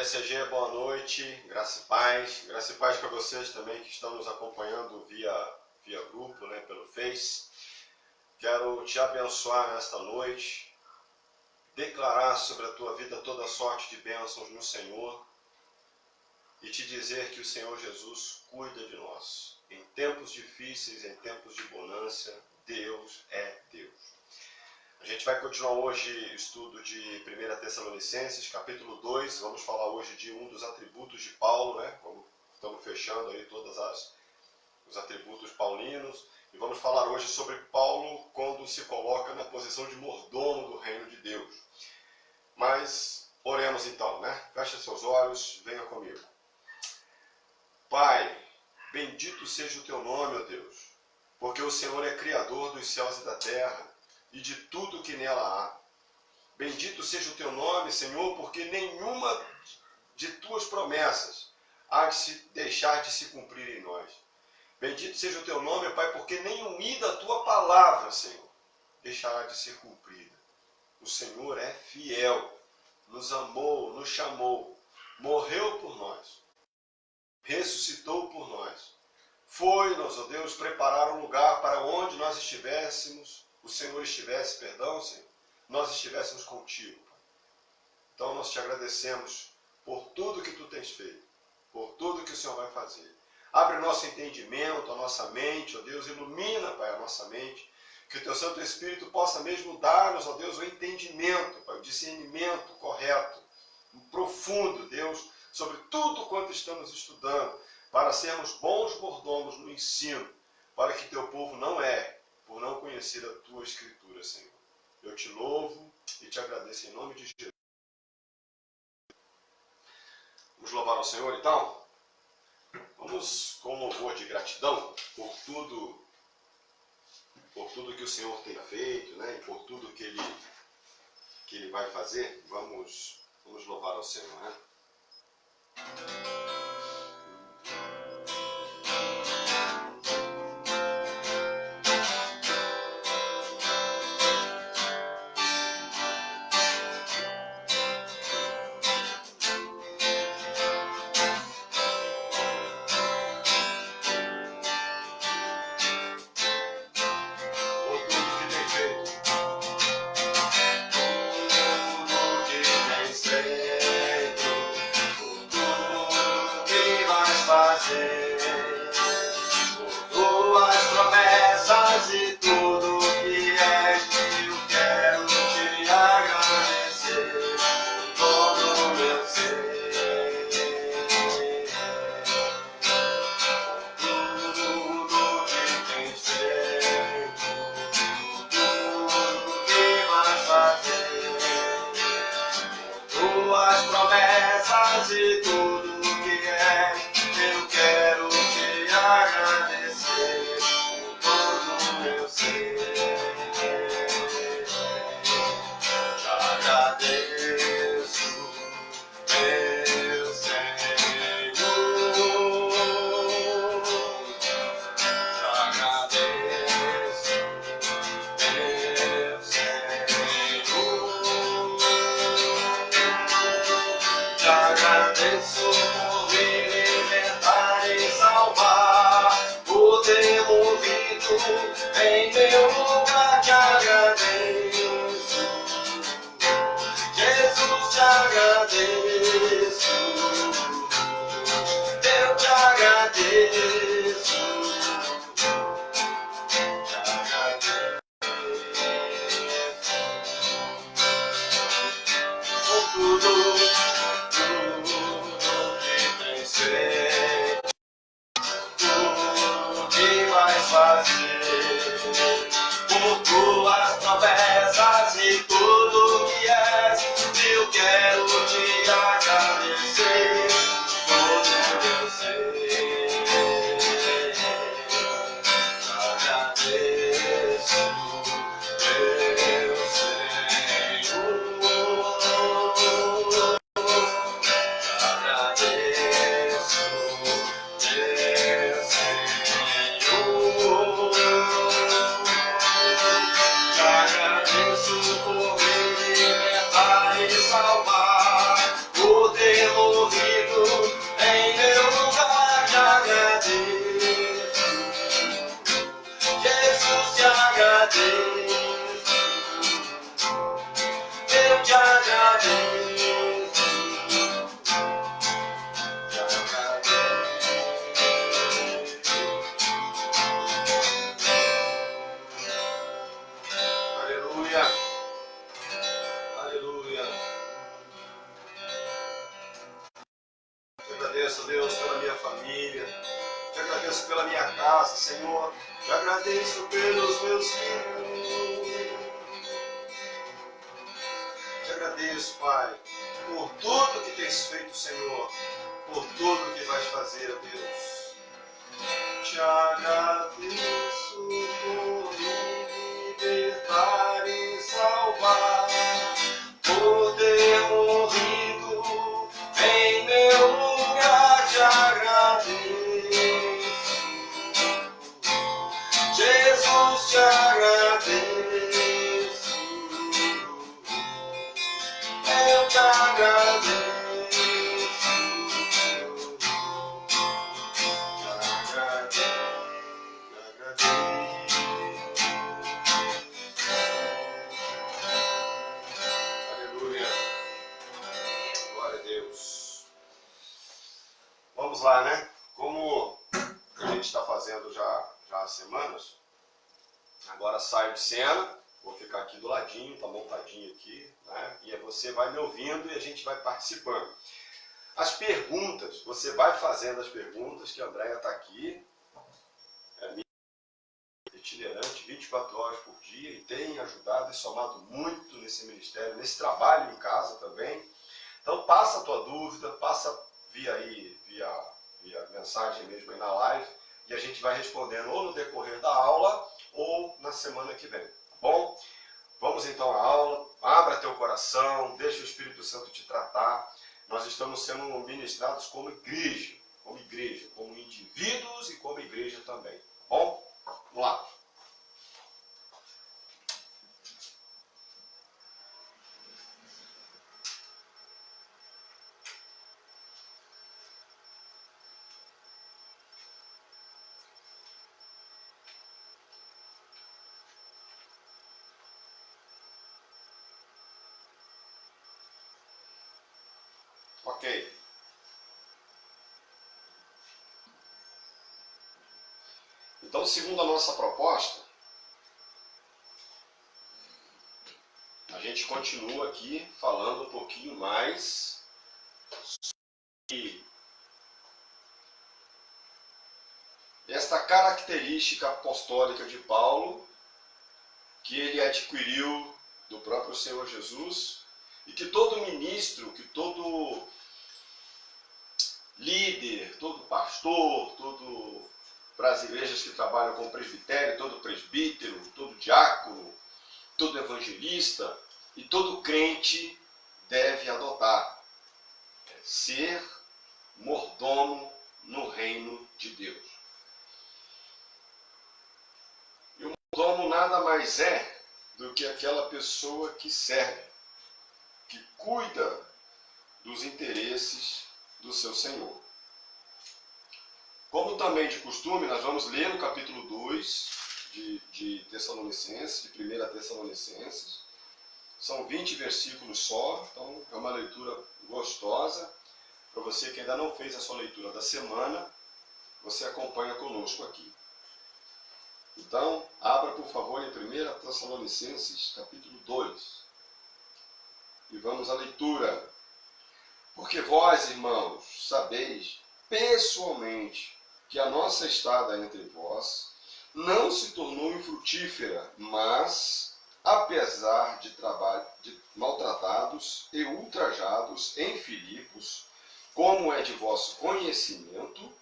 ECG, boa noite, graça e paz para vocês também que estão nos acompanhando via grupo, né, pelo Face. Quero te abençoar nesta noite, declarar sobre a tua vida toda sorte de bênçãos no Senhor e te dizer que o Senhor Jesus cuida de nós. Em tempos difíceis, em tempos de bonança, Deus é Deus. A gente vai continuar hoje o estudo de 1 Tessalonicenses, capítulo 2. Vamos falar hoje de um dos atributos de Paulo, né? Como estamos fechando aí todos os atributos paulinos. E vamos falar hoje sobre Paulo quando se coloca na posição de mordomo do reino de Deus. Mas oremos então, né? Feche seus olhos, venha comigo. Pai, bendito seja o teu nome, ó Deus, porque o Senhor é Criador dos céus e da terra, e de tudo que nela há. Bendito seja o teu nome, Senhor, porque nenhuma de tuas promessas há de se deixar de se cumprir em nós. Bendito seja o teu nome, Pai, porque nenhum i da tua palavra, Senhor, deixará de ser cumprida. O Senhor é fiel, nos amou, nos chamou, morreu por nós, ressuscitou por nós. Foi-nos, ó Deus, preparar um lugar para onde nós estivéssemos, o Senhor estivesse, Senhor, nós estivéssemos contigo, Pai. Então nós te agradecemos por tudo que tu tens feito, por tudo que o Senhor vai fazer. Abre nosso entendimento, a nossa mente, ó Deus, ilumina, Pai, a nossa mente, que o teu Santo Espírito possa mesmo dar-nos, ó Deus, o entendimento, Pai, o discernimento correto, profundo, Deus, sobre tudo quanto estamos estudando, para sermos bons mordomos no ensino, para que teu povo não erre, por não conhecer a tua Escritura, Senhor. Eu te louvo e te agradeço em nome de Jesus. Vamos louvar ao Senhor, então? Vamos com louvor de gratidão por tudo que o Senhor tem feito, né? E por tudo que Ele vai fazer. Vamos louvar ao Senhor, né? Em meu lugar te agradeço, Jesus, te agradeço, eu te agradeço, por tudo que tens feito, tudo que vais fazer. Por tuas promessas e tudo que és, eu quero te agradecer, todo meu ser. Te agradeço, meu Senhor. Te agradeço, meu Senhor. Agradeço por me libertar e salvar, por ter morrido agradeço, Deus, pela minha família. Te agradeço pela minha casa, Senhor. Te agradeço pelos meus filhos. Te agradeço, Pai, por tudo que tens feito, Senhor. Por tudo que vais fazer, Deus. Te agradeço por me libertar e salvar, por ter morrido em meu lugar. Te agradeço, Jesus, te agradeço, eu te agradeço. Vamos lá, né? Como a gente está fazendo já há semanas, agora saio de cena, vou ficar aqui do ladinho, tá montadinho aqui, né? E aí você vai me ouvindo e a gente vai participando. As perguntas, você vai fazendo as perguntas, que a Andréia está aqui, é minha itinerante, 24 horas por dia, e tem ajudado e somado muito nesse ministério, nesse trabalho em casa também. Então passa a tua dúvida, passa via mensagem mesmo aí na live, e a gente vai respondendo ou no decorrer da aula ou na semana que vem, tá bom? Vamos então à aula, abra teu coração, deixa o Espírito Santo te tratar. Nós estamos sendo ministrados como igreja, como indivíduos e como igreja também, tá bom? Vamos lá. Ok. Então, segundo a nossa proposta, a gente continua aqui falando um pouquinho mais sobre esta característica apostólica de Paulo, que ele adquiriu do próprio Senhor Jesus, e que todo ministro, que todo líder, todo pastor, todo para as igrejas que trabalham com presbitério, todo presbítero, todo diácono, todo evangelista e todo crente deve adotar: ser mordomo no reino de Deus. E o mordomo nada mais é do que aquela pessoa que serve, que cuida dos interesses do seu Senhor. Como também de costume, nós vamos ler no capítulo 2 de Tessalonicenses, de 1 Tessalonicenses. São 20 versículos só, então é uma leitura gostosa. Para você que ainda não fez a sua leitura da semana, você acompanha conosco aqui. Então, abra por favor em 1 Tessalonicenses, capítulo 2. E vamos à leitura. Porque vós, irmãos, sabeis pessoalmente que a nossa estada entre vós não se tornou infrutífera, mas, apesar de maltratados e ultrajados em Filipos, como é de vosso conhecimento,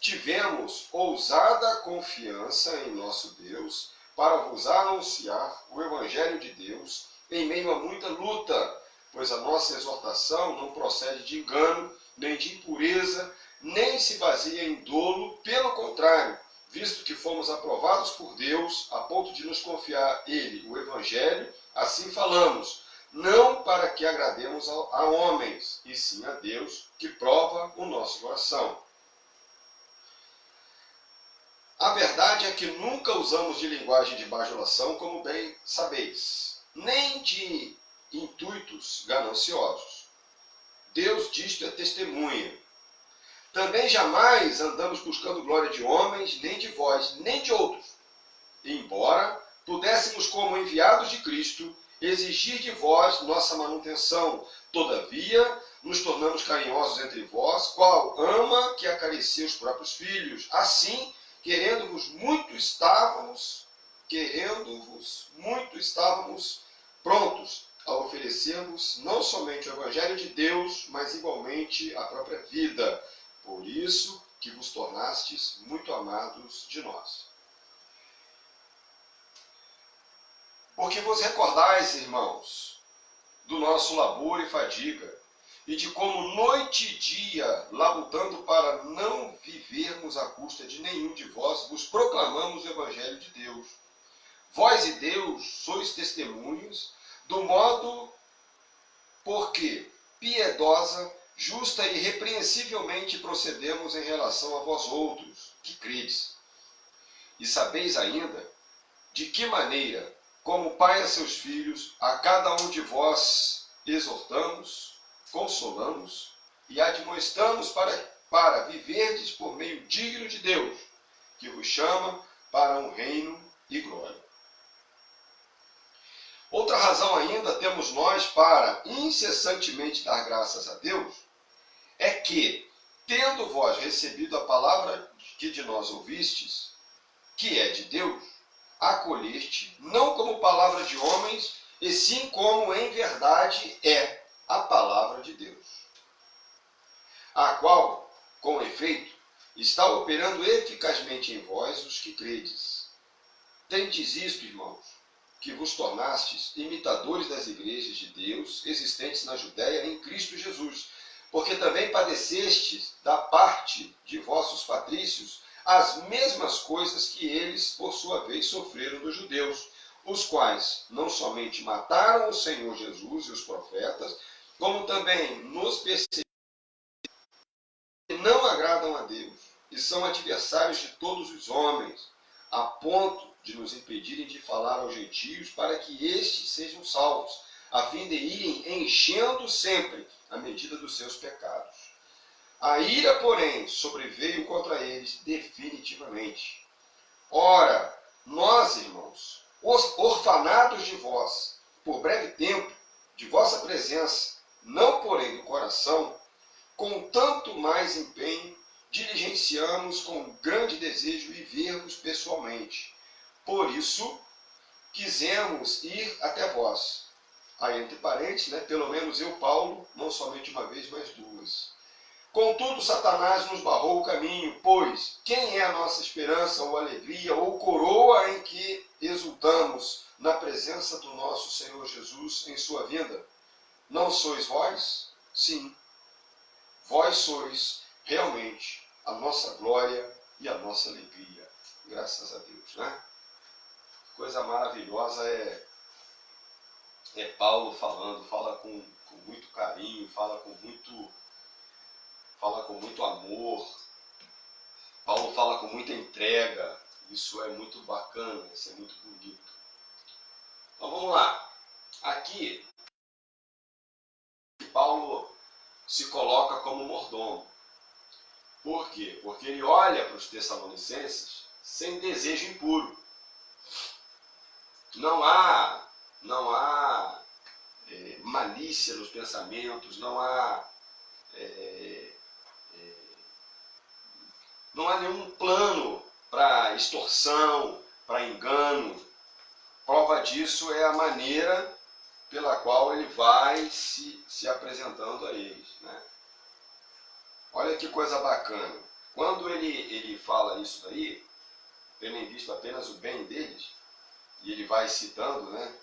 tivemos ousada confiança em nosso Deus para vos anunciar o Evangelho de Deus em meio a muita luta, pois a nossa exortação não procede de engano, nem de impureza, nem se baseia em dolo, pelo contrário, visto que fomos aprovados por Deus a ponto de nos confiar Ele, o Evangelho, assim falamos, não para que agrademos a homens, e sim a Deus, que prova o nosso coração. A verdade é que nunca usamos de linguagem de bajulação, como bem sabeis, nem de intuitos gananciosos. Deus disto é testemunha. Também jamais andamos buscando glória de homens, nem de vós, nem de outros. Embora pudéssemos, como enviados de Cristo, exigir de vós nossa manutenção, todavia nos tornamos carinhosos entre vós, qual ama que acaricia os próprios filhos. Assim, querendo-vos muito estávamos prontos a oferecermos não somente o Evangelho de Deus, mas igualmente a própria vida. Por isso que vos tornastes muito amados de nós. Porque vos recordais, irmãos, do nosso labor e fadiga, e de como noite e dia, labutando para não vivermos à custa de nenhum de vós, vos proclamamos o Evangelho de Deus. Vós e Deus sois testemunhos do modo porque piedosa, justa e irrepreensivelmente procedemos em relação a vós outros, que credes. E sabeis ainda de que maneira, como pai a seus filhos, a cada um de vós exortamos, consolamos e admoestamos para viverdes por meio digno de Deus, que vos chama para um reino e glória. Outra razão ainda temos nós para incessantemente dar graças a Deus, é que, tendo vós recebido a palavra que de nós ouvistes, que é de Deus, acolheste, não como palavra de homens, e sim como em verdade é a palavra de Deus, a qual, com efeito, está operando eficazmente em vós os que credes. Tendes isto, irmãos, que vos tornastes imitadores das igrejas de Deus existentes na Judéia em Cristo Jesus, porque também padecestes da parte de vossos patrícios as mesmas coisas que eles, por sua vez, sofreram dos judeus, os quais não somente mataram o Senhor Jesus e os profetas, como também nos perseguiram e não agradam a Deus, e são adversários de todos os homens, a ponto de nos impedirem de falar aos gentios para que estes sejam salvos, a fim de irem enchendo sempre a medida dos seus pecados. A ira, porém, sobreveio contra eles definitivamente. Ora, nós, irmãos, os orfanados de vós, por breve tempo, de vossa presença, não porém do coração, com tanto mais empenho, diligenciamos com grande desejo ir ver-vos pessoalmente. Por isso, quisemos ir até vós. Aí, entre parênteses, pelo menos eu, Paulo, não somente uma vez, mas duas. Contudo, Satanás nos barrou o caminho, pois quem é a nossa esperança ou alegria ou coroa em que exultamos na presença do nosso Senhor Jesus em sua vinda? Não sois vós? Sim, vós sois realmente a nossa glória e a nossa alegria. Graças a Deus, né? Coisa maravilhosa é Paulo falando, fala com muito carinho, fala com muito amor. Paulo fala com muita entrega. Isso é muito bacana, isso é muito bonito. Então vamos lá. Aqui, Paulo se coloca como mordomo. Por quê? Porque ele olha para os Tessalonicenses sem desejo impuro. Não há malícia nos pensamentos, não há nenhum plano para extorsão, para engano. Prova disso é a maneira pela qual ele vai se apresentando a eles, né? Olha que coisa bacana. Quando ele fala isso daí, tendo em vista apenas o bem deles, e ele vai citando, né,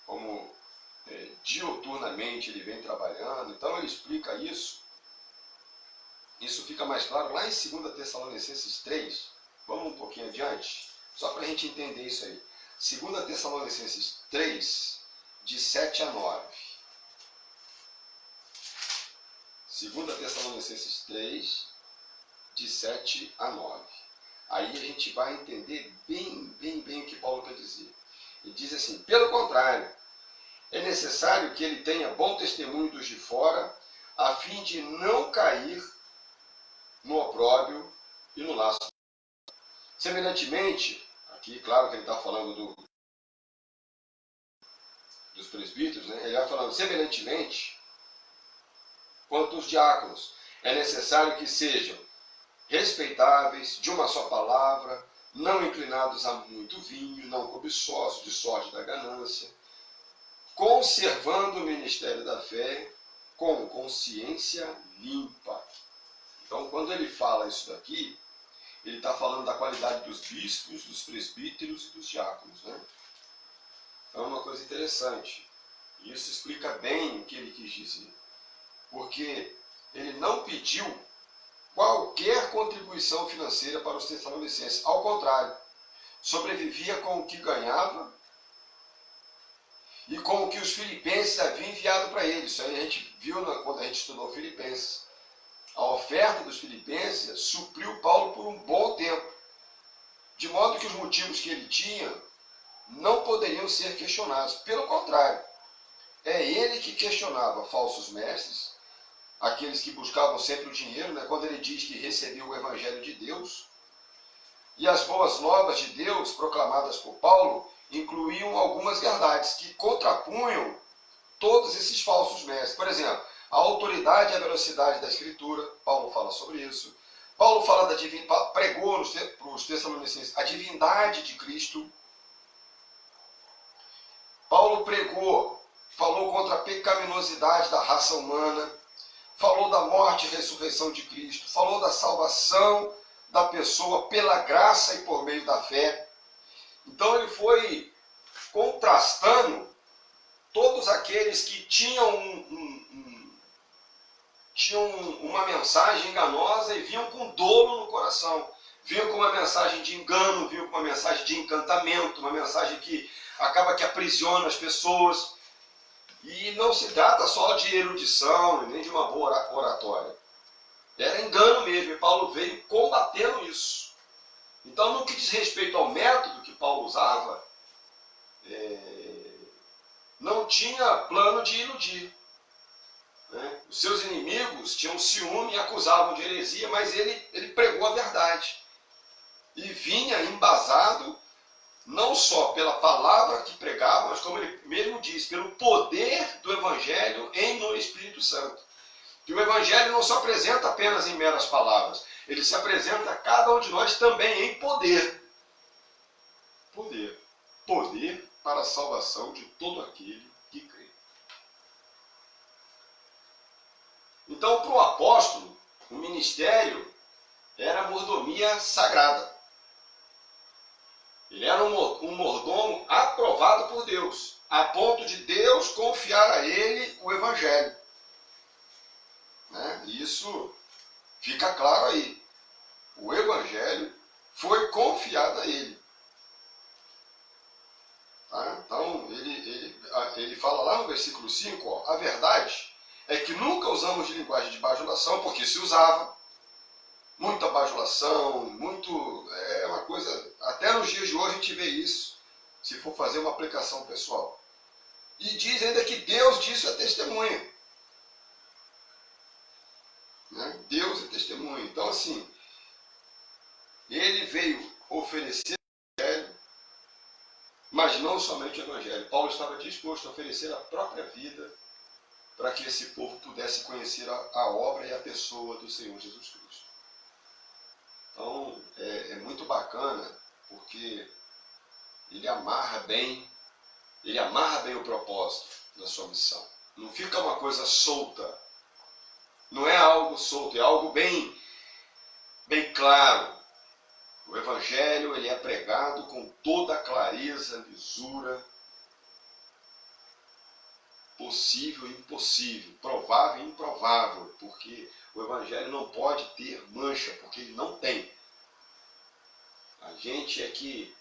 como diuturnamente ele vem trabalhando, então ele explica isso. Isso fica mais claro lá em 2 Tessalonicenses 3. Vamos um pouquinho adiante, só para a gente entender isso aí. 2 Tessalonicenses 3, de 7 a 9. 2 Tessalonicenses 3, de 7 a 9. Aí a gente vai entender bem o que Paulo quer dizer. Ele diz assim: pelo contrário, é necessário que ele tenha bom testemunho dos de fora, a fim de não cair no opróbrio e no laço. Semelhantemente, aqui claro que ele está falando dos presbíteros, né? Ele vai falando semelhantemente, quanto os diáconos, é necessário que sejam respeitáveis, de uma só palavra, não inclinados a muito vinho, não cobiçosos de sorte da ganância, conservando o ministério da fé com consciência limpa. Então, quando ele fala isso daqui, ele está falando da qualidade dos bispos, dos presbíteros e dos diáconos, né? Então, é uma coisa interessante. Isso explica bem o que ele quis dizer. Porque ele não pediu qualquer contribuição financeira para os tessalonicenses. Ao contrário, sobrevivia com o que ganhava e com o que os filipenses haviam enviado para ele. Isso aí a gente viu quando a gente estudou Filipenses. A oferta dos filipenses supriu Paulo por um bom tempo, de modo que os motivos que ele tinha não poderiam ser questionados. Pelo contrário, é ele que questionava falsos mestres, aqueles que buscavam sempre o dinheiro, né? Quando ele diz que recebeu o Evangelho de Deus. E as boas novas de Deus, proclamadas por Paulo, incluíam algumas verdades que contrapunham todos esses falsos mestres. Por exemplo, a autoridade e a velocidade da Escritura, Paulo fala sobre isso. Paulo fala pregou para os Tessalonicenses a divindade de Cristo. Paulo falou contra a pecaminosidade da raça humana, falou da morte e ressurreição de Cristo, falou da salvação da pessoa pela graça e por meio da fé. Então ele foi contrastando todos aqueles que tinham uma mensagem enganosa e vinham com dolo no coração. Vinham com uma mensagem de engano, vinham com uma mensagem de encantamento, uma mensagem que acaba que aprisiona as pessoas. E não se trata só de erudição, nem de uma boa oratória. Era engano mesmo, e Paulo veio combatendo isso. Então, no que diz respeito ao método que Paulo usava, não tinha plano de iludir. Né? Os seus inimigos tinham ciúme e acusavam de heresia, mas ele pregou a verdade. E vinha embasado não só pela palavra que pregava, mas como ele mesmo diz, pelo poder do Evangelho no Espírito Santo. Que o Evangelho não se apresenta apenas em meras palavras, ele se apresenta a cada um de nós também em poder. Poder. Poder para a salvação de todo aquele que crê. Então, para o apóstolo, o ministério era a mordomia sagrada. Ele era um mordomo aprovado por Deus, a ponto de Deus confiar a ele o Evangelho. Né? Isso fica claro aí. O Evangelho foi confiado a ele. Tá? Então, ele fala lá no versículo 5, ó, a verdade é que nunca usamos de linguagem de bajulação, porque se usava. Muita bajulação, é uma coisa, até nos dias de hoje a gente vê isso, se for fazer uma aplicação pessoal. E diz ainda que Deus disso é testemunha. Né? Deus é testemunha. Então, assim, ele veio oferecer o Evangelho, mas não somente o Evangelho. Paulo estava disposto a oferecer a própria vida para que esse povo pudesse conhecer a obra e a pessoa do Senhor Jesus Cristo. Então, é muito bacana, porque ele amarra bem o propósito da sua missão. Não fica uma coisa solta. Não é algo solto, é algo bem claro. O Evangelho ele é pregado com toda a clareza, lisura, possível e impossível, provável e improvável, porque o Evangelho não pode ter mancha, porque ele não tem. A gente é que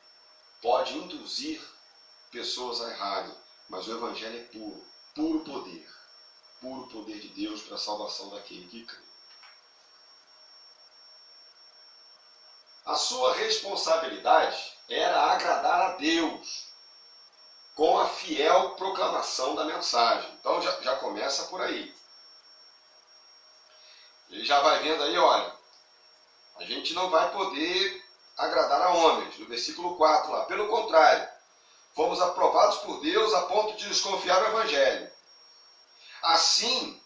pode induzir pessoas a errarem, mas o Evangelho é puro poder de Deus para a salvação daquele que crê. A sua responsabilidade era agradar a Deus com a fiel proclamação da mensagem. Então já começa por aí. Ele já vai vendo aí, olha, a gente não vai poder agradar a homens, no versículo 4 lá. Pelo contrário, fomos aprovados por Deus a ponto de nos confiar o Evangelho. Assim,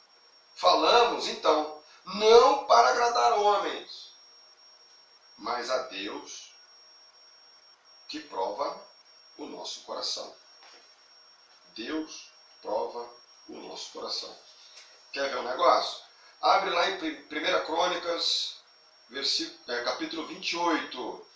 falamos, então, não para agradar homens, mas a Deus que prova o nosso coração. Deus prova o nosso coração. Quer ver um negócio? Abre lá em 1 Crônicas, capítulo 28.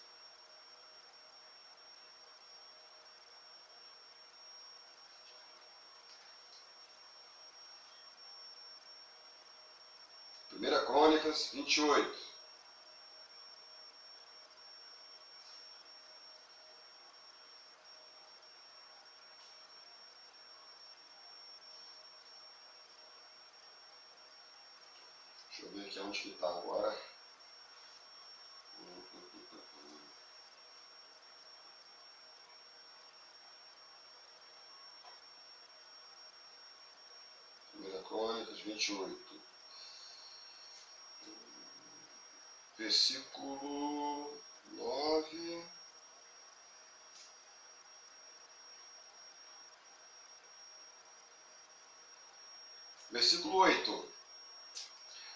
Primeira Crônicas 28. Deixa eu ver aqui onde que está agora. Primeira Crônicas 28. Versículo 9. Versículo 8.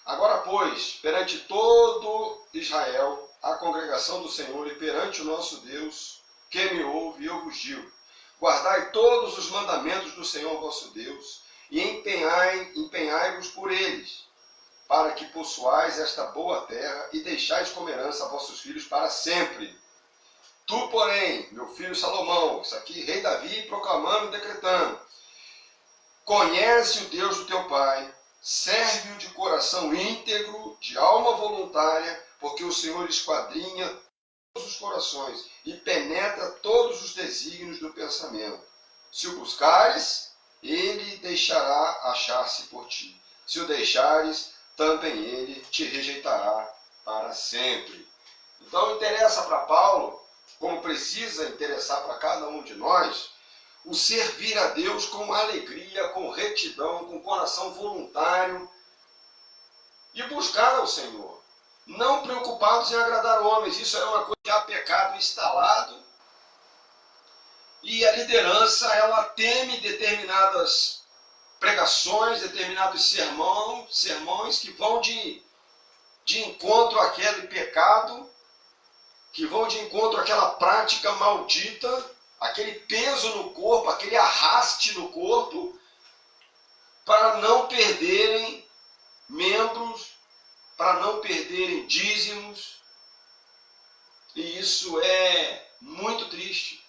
Agora, pois, perante todo Israel, a congregação do Senhor, e perante o nosso Deus, que me ouve, eu vos digo: guardai todos os mandamentos do Senhor vosso Deus, e empenhai-vos por eles, para que possuais esta boa terra, e deixais como herança a vossos filhos para sempre. Tu, porém, meu filho Salomão, isso aqui, rei Davi, proclamando e decretando: conhece o Deus do teu pai, serve-o de coração íntegro, de alma voluntária, porque o Senhor esquadrinha todos os corações e penetra todos os desígnios do pensamento. Se o buscares, ele deixará achar-se por ti. Se o deixares, também ele te rejeitará para sempre. Então interessa para Paulo, como precisa interessar para cada um de nós, o servir a Deus com alegria, com retidão, com coração voluntário e buscar ao Senhor. Não preocupados em agradar homens. Isso é uma coisa que há pecado instalado. E a liderança, ela teme determinadas pregações, determinados sermões que vão de encontro àquele pecado, que vão de encontro àquela prática maldita, aquele peso no corpo, aquele arraste no corpo, para não perderem membros, para não perderem dízimos. E isso é muito triste.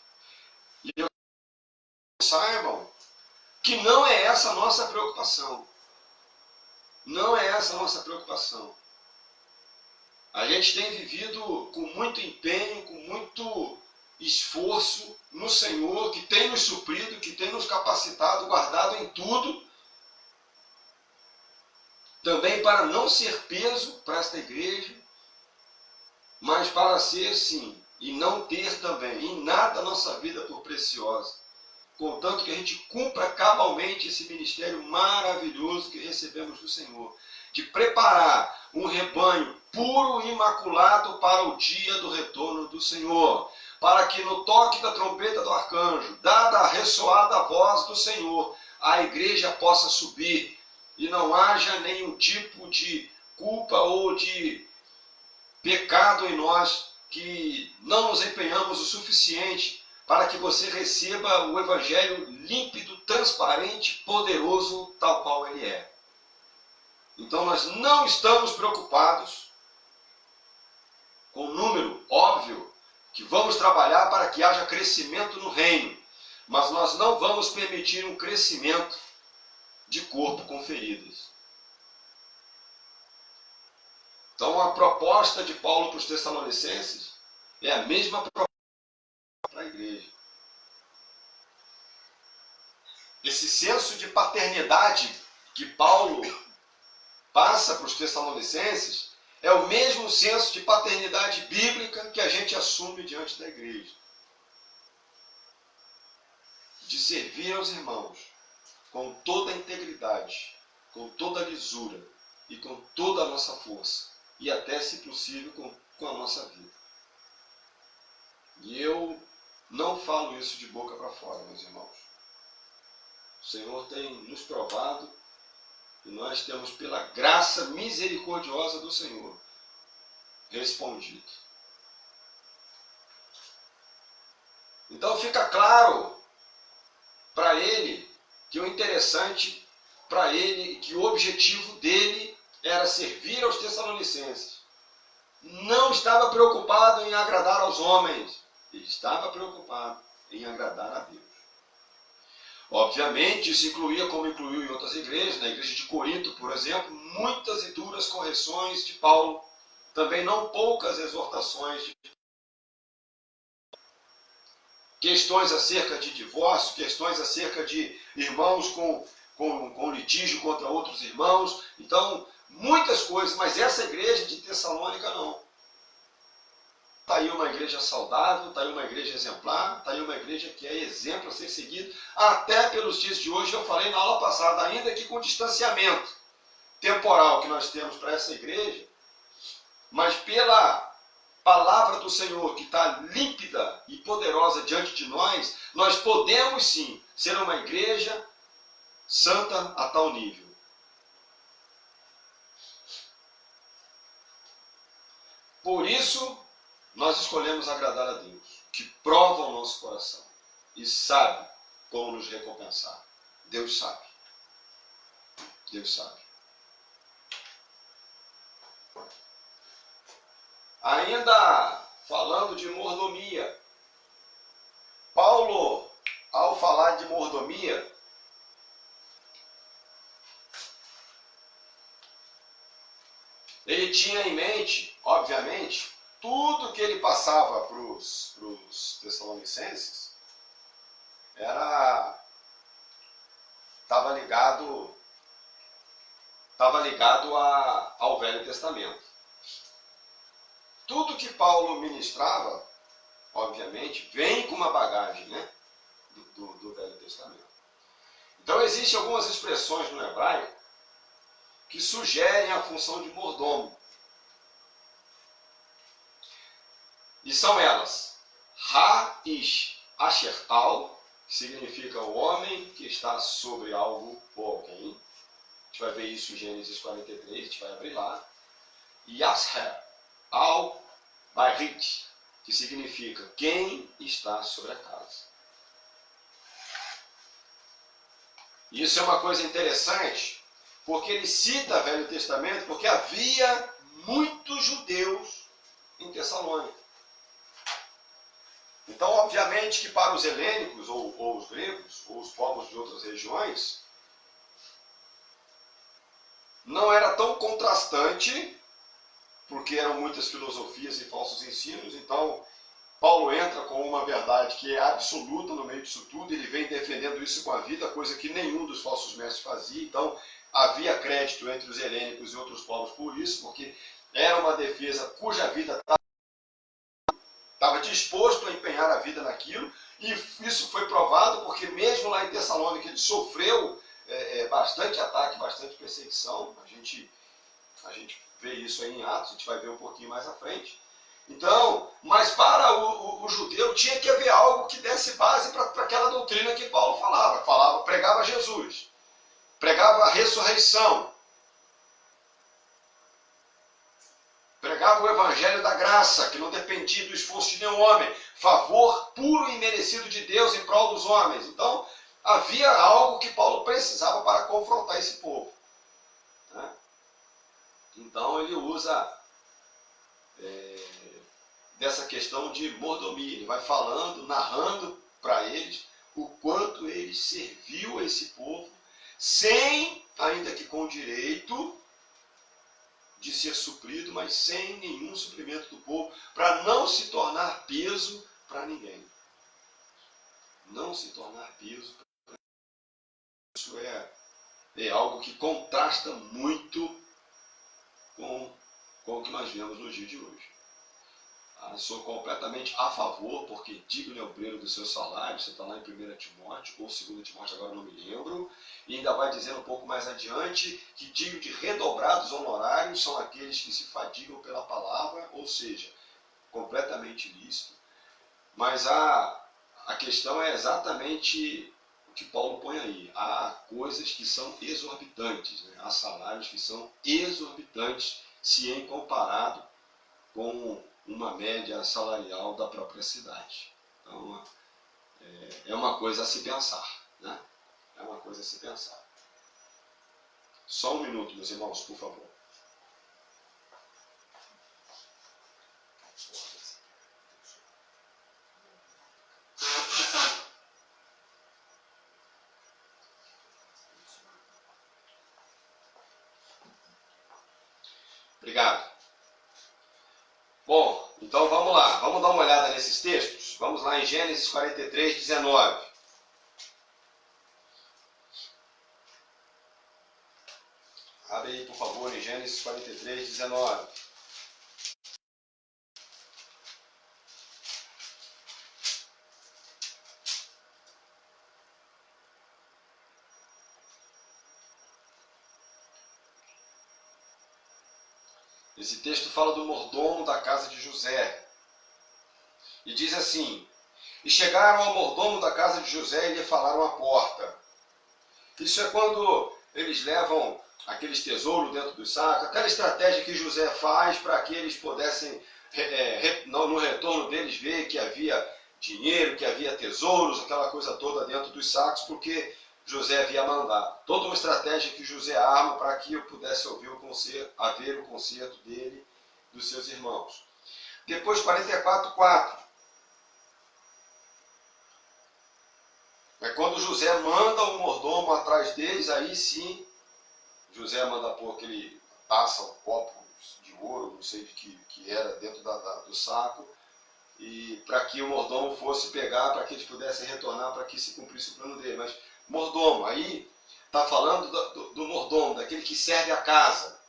E eu saibam que não é essa a nossa preocupação. Não é essa a nossa preocupação. A gente tem vivido com muito empenho, com muito esforço no Senhor, que tem nos suprido, que tem nos capacitado, guardado em tudo, também para não ser peso para esta igreja, mas para ser sim, e não ter também em nada a nossa vida por preciosa, contanto que a gente cumpra cabalmente esse ministério maravilhoso que recebemos do Senhor, de preparar um rebanho puro e imaculado para o dia do retorno do Senhor, para que no toque da trombeta do arcanjo, dada a ressoada voz do Senhor, a igreja possa subir e não haja nenhum tipo de culpa ou de pecado em nós, que não nos empenhamos o suficiente para que você receba o evangelho límpido, transparente, poderoso, tal qual ele é. Então nós não estamos preocupados com o número, óbvio, que vamos trabalhar para que haja crescimento no reino, mas nós não vamos permitir um crescimento de corpo com feridas. Então a proposta de Paulo para os Tessalonicenses é a mesma proposta para a igreja. Esse senso de paternidade que Paulo passa para os Tessalonicenses é o mesmo senso de paternidade bíblica que a gente assume diante da igreja. De servir aos irmãos com toda a integridade, com toda a lisura e com toda a nossa força, e até, se possível, com a nossa vida. E eu não falo isso de boca para fora, meus irmãos. O Senhor tem nos provado E nós temos, pela graça misericordiosa do Senhor, respondido. Então fica claro para ele que o interessante para ele, que o objetivo dele era servir aos Tessalonicenses. Não estava preocupado em agradar aos homens, ele estava preocupado em agradar a Deus. Obviamente, isso incluía, como incluiu em outras igrejas, na igreja de Corinto, por exemplo, muitas e duras correções de Paulo, também não poucas exortações de questões acerca de divórcio, questões acerca de irmãos com litígio contra outros irmãos. Então, muitas coisas, mas essa igreja de Tessalônica não. Está aí uma igreja saudável, está aí uma igreja exemplar, está aí uma igreja que é exemplo a ser seguido, até pelos dias de hoje. Eu falei na aula passada, ainda que com distanciamento temporal que nós temos para essa igreja, mas pela palavra do Senhor que está límpida e poderosa diante de nós, nós podemos sim ser uma igreja santa a tal nível. Por isso, nós escolhemos agradar a Deus, que prova o nosso coração e sabe como nos recompensar. Deus sabe. Deus sabe. Ainda falando de mordomia, Paulo, ao falar de mordomia, ele tinha em mente, obviamente, tudo que ele passava para os Tessalonicenses estava ligado ao Velho Testamento. Tudo que Paulo ministrava, obviamente, vem com uma bagagem, né, do Velho Testamento. Então existem algumas expressões no hebraico que sugerem a função de mordomo. E são elas: Ha-ish asher-al, que significa o homem que está sobre algo ou alguém. A gente vai ver isso em Gênesis 43, a gente vai abrir lá. E Asher al-Bairit, que significa quem está sobre a casa. Isso é uma coisa interessante, porque ele cita o Velho Testamento, porque havia muitos judeus em Tessalônica. Então, obviamente que para os helênicos, ou os gregos, ou os povos de outras regiões, não era tão contrastante, porque eram muitas filosofias e falsos ensinos. Então, Paulo entra com uma verdade que é absoluta no meio disso tudo, ele vem defendendo isso com a vida, coisa que nenhum dos falsos mestres fazia. Então, havia crédito entre os helênicos e outros povos por isso, porque era uma defesa cuja vida estava disposto a empenhar a vida naquilo, e isso foi provado porque mesmo lá em Tessalônica ele sofreu bastante ataque, bastante perseguição. A gente vê isso aí em Atos, a gente vai ver um pouquinho mais à frente. Então, mas para o judeu tinha que haver algo que desse base para aquela doutrina que Paulo falava, pregava Jesus, pregava a ressurreição, pregava o evangelho da graça, que não dependia do esforço de nenhum homem, favor puro e merecido de Deus em prol dos homens. Então, havia algo que Paulo precisava para confrontar esse povo, né? Então, ele usa dessa questão de mordomia. Ele vai falando, narrando para eles o quanto ele serviu a esse povo, sem, ainda que com direito de ser suprido, mas sem nenhum suprimento do povo, para não se tornar peso para ninguém. Não se tornar peso para ninguém. Isso é algo que contrasta muito com o que nós vemos no dia de hoje. Sou completamente a favor, porque digo-lhe obreiro do seu salário, você está lá em 1 Timóteo, ou 2 Timóteo, agora não me lembro, e ainda vai dizer um pouco mais adiante, que digo de redobrados honorários são aqueles que se fadigam pela palavra, ou seja, completamente lícito. Mas a questão é exatamente o que Paulo põe aí. Há coisas que são exorbitantes, né? Há salários que são exorbitantes se em comparado com uma média salarial da própria cidade. Então, é uma coisa a se pensar, né? É uma coisa a se pensar. Só um minuto, meus irmãos, por favor. Obrigado. Bom, então vamos lá. Vamos dar uma olhada nesses textos? Vamos lá em Gênesis 43, 19. Abre aí, por favor, em Gênesis 43, 19. Esse texto fala do mordomo da casa de José. E diz assim: e chegaram ao mordomo da casa de José e lhe falaram à porta. Isso é quando eles levam aqueles tesouros dentro do saco, aquela estratégia que José faz para que eles pudessem, no retorno deles, ver que havia dinheiro, que havia tesouros, aquela coisa toda dentro dos sacos, porque José havia mandado. Toda uma estratégia que José arma para que eu pudesse haver o conserto dele, dos seus irmãos. Depois, 44:4. É quando José manda o mordomo atrás deles, aí sim, José manda pôr aquele taça, um copo de ouro, não sei de que era, dentro do saco, e para que o mordomo fosse pegar, para que eles pudessem retornar, para que se cumprisse o plano dele. Mas mordomo, aí está falando do mordomo, daquele que serve a casa.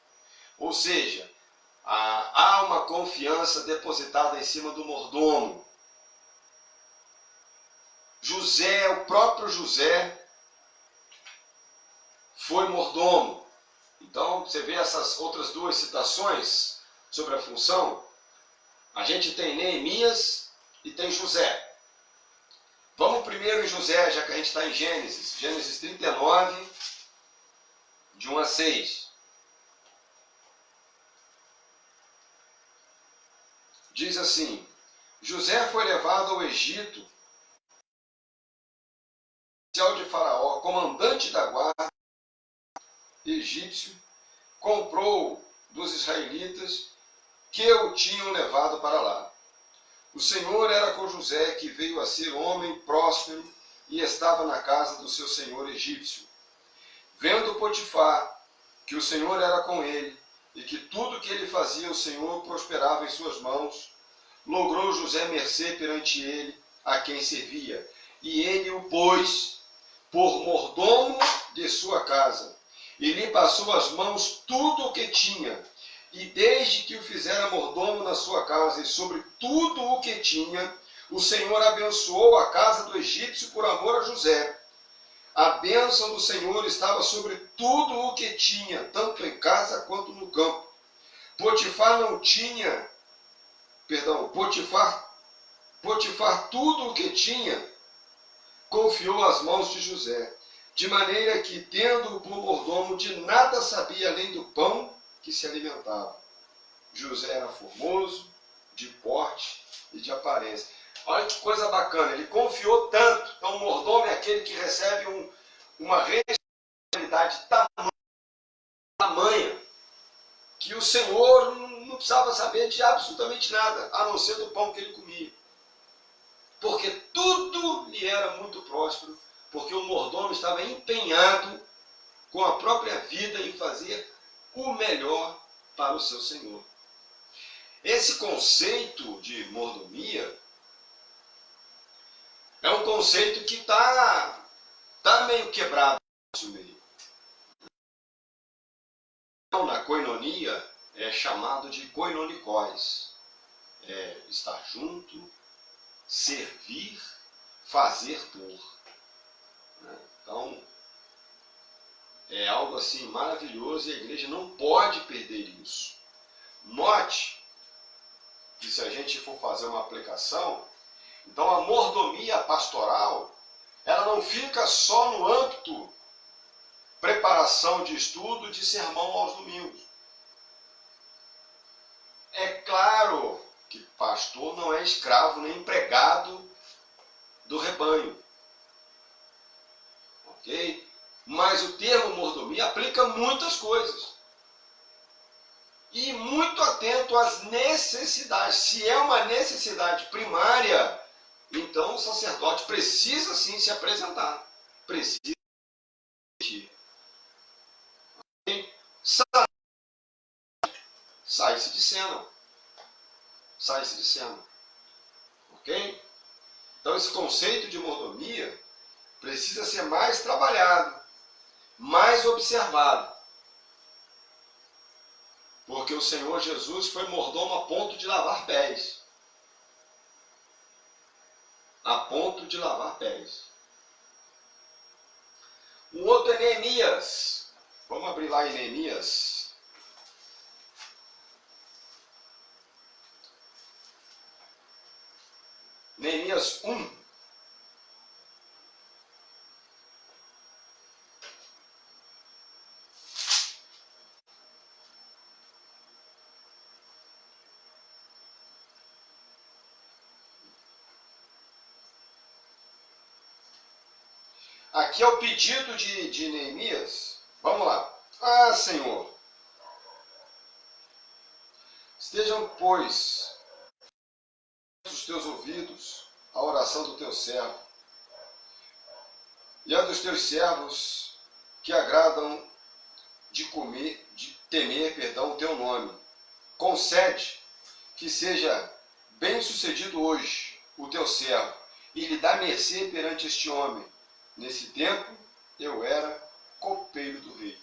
Ou seja, há uma confiança depositada em cima do mordomo. José, o próprio José, foi mordomo. Então, você vê essas outras duas citações sobre a função. A gente tem Neemias e tem José. Vamos primeiro em José, já que a gente está em Gênesis. Gênesis 39, de 1 a 6. Diz assim: José foi levado ao Egito, oficial de Faraó, comandante da guarda egípcio, comprou dos israelitas que o tinham levado para lá. O Senhor era com José, que veio a ser homem próspero e estava na casa do seu senhor egípcio. Vendo Potifar que o Senhor era com ele e que tudo que ele fazia o Senhor prosperava em suas mãos, logrou José mercê perante ele, a quem servia, e ele o pôs por mordomo de sua casa, e lhe passou às mãos tudo o que tinha, e desde que o fizera mordomo na sua casa, e sobre tudo o que tinha, o Senhor abençoou a casa do egípcio por amor a José. A bênção do Senhor estava sobre tudo o que tinha, tanto em casa quanto no campo. Potifar tudo o que tinha, confiou às mãos de José, de maneira que, tendo-o por mordomo, de nada sabia além do pão que se alimentava. José era formoso, de porte e de aparência. Olha que coisa bacana, ele confiou tanto. Então, o mordomo é aquele que recebe uma responsabilidade tamanha que o Senhor não precisava saber de absolutamente nada, a não ser do pão que ele comia. Porque tudo lhe era muito próspero, porque o mordomo estava empenhado com a própria vida em fazer o melhor para o seu Senhor. Esse conceito de mordomia é um conceito que está meio quebrado no meio. Na koinonia é chamado de koinonikós. É estar junto, servir, fazer por. Então, é algo assim maravilhoso e a igreja não pode perder isso. Note que se a gente for fazer uma aplicação, então a mordomia pastoral ela não fica só no âmbito preparação de estudo de sermão aos domingos. É claro que pastor não é escravo nem empregado do rebanho. Ok? Mas o termo mordomia aplica muitas coisas. E muito atento às necessidades. Se é uma necessidade primária, então o sacerdote precisa sim se apresentar. Precisa ir. Sai-se de cena. Sai-se de cena. Ok? Então esse conceito de mordomia precisa ser mais trabalhado, mais observado. Porque o Senhor Jesus foi mordomo a ponto de lavar pés. A ponto de lavar pés. O outro é Neemias. Vamos abrir lá em Neemias. Neemias 1. Aqui é o pedido de Neemias. Vamos lá. Ah, Senhor, estejam, pois, os teus ouvidos a oração do teu servo e a dos teus servos que agradam de temer o teu nome. Concede que seja bem sucedido hoje o teu servo e lhe dá mercê perante este homem. Nesse tempo eu era copeiro do rei.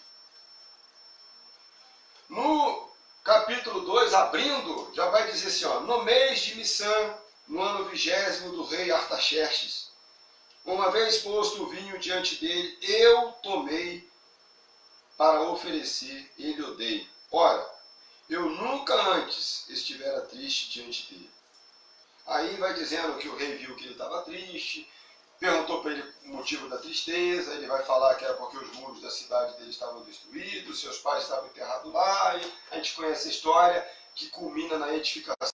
No capítulo 2, abrindo, já vai dizer assim, ó, no mês de Nissan, no ano 20º do rei Artaxerxes, uma vez posto o vinho diante dele, eu tomei para oferecer, ele o dei. Ora, eu nunca antes estivera triste diante dele. Aí vai dizendo que o rei viu que ele estava triste, perguntou para ele o motivo da tristeza, ele vai falar que era porque os muros da cidade dele estavam destruídos, seus pais estavam enterrados lá, e a gente conhece a história que culmina na edificação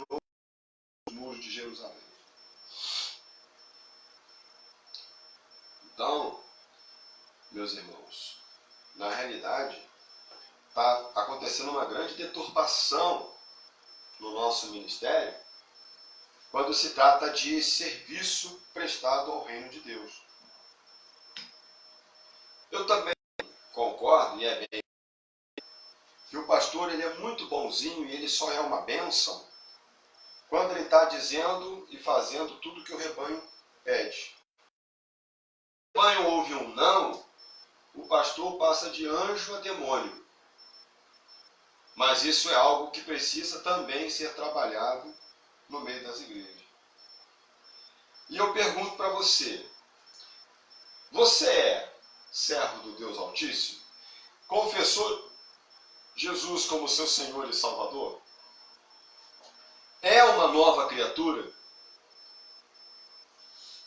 dos muros de Jerusalém. Então, meus irmãos, na realidade, está acontecendo uma grande deturpação no nosso ministério, quando se trata de serviço prestado ao reino de Deus. Eu também concordo, e é bem, que o pastor ele é muito bonzinho e ele só é uma bênção quando ele está dizendo e fazendo tudo que o rebanho pede. Se o rebanho ouve um não, o pastor passa de anjo a demônio. Mas isso é algo que precisa também ser trabalhado no meio das igrejas. E eu pergunto para você, você é servo do Deus Altíssimo? Confessou Jesus como seu Senhor e Salvador? É uma nova criatura?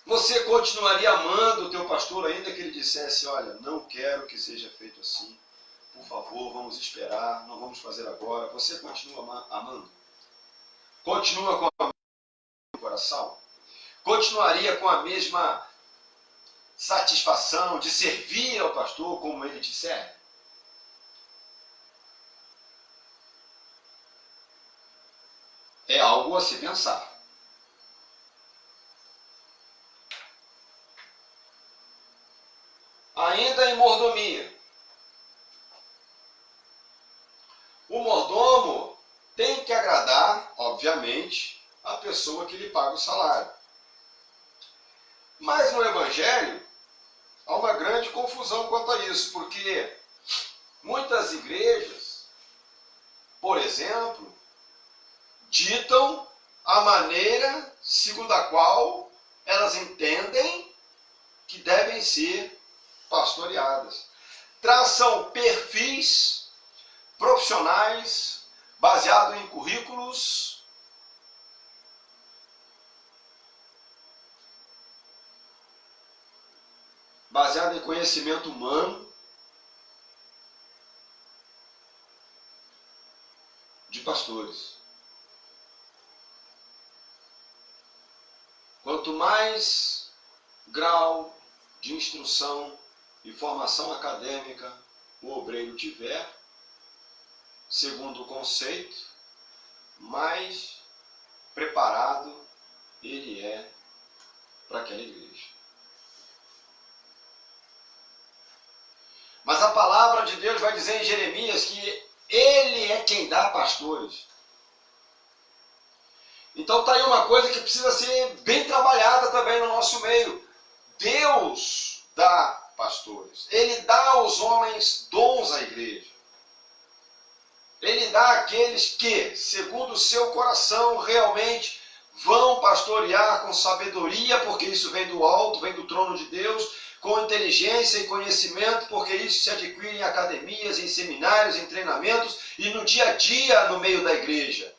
Você continuaria amando o teu pastor ainda que ele dissesse, olha, não quero que seja feito assim, por favor, vamos esperar, não vamos fazer agora. Você continua amando? Continua com a mesma coração? Continuaria com a mesma satisfação de servir ao pastor como ele te serve? É algo a se pensar. Ainda em mordomia. O mordomo tem que agradar, obviamente, a pessoa que lhe paga o salário. Mas no Evangelho há uma grande confusão quanto a isso, porque muitas igrejas, por exemplo, ditam a maneira segundo a qual elas entendem que devem ser pastoreadas. Traçam perfis profissionais baseados em currículos baseada em conhecimento humano, de pastores. Quanto mais grau de instrução e formação acadêmica o obreiro tiver, segundo o conceito, mais preparado ele é para aquela igreja. Mas a palavra de Deus vai dizer em Jeremias que Ele é quem dá pastores. Então está aí uma coisa que precisa ser bem trabalhada também no nosso meio. Deus dá pastores. Ele dá aos homens dons à igreja. Ele dá àqueles que, segundo o seu coração, realmente vão pastorear com sabedoria, porque isso vem do alto, vem do trono de Deus, com inteligência e conhecimento, porque isso se adquire em academias, em seminários, em treinamentos e no dia a dia no meio da igreja.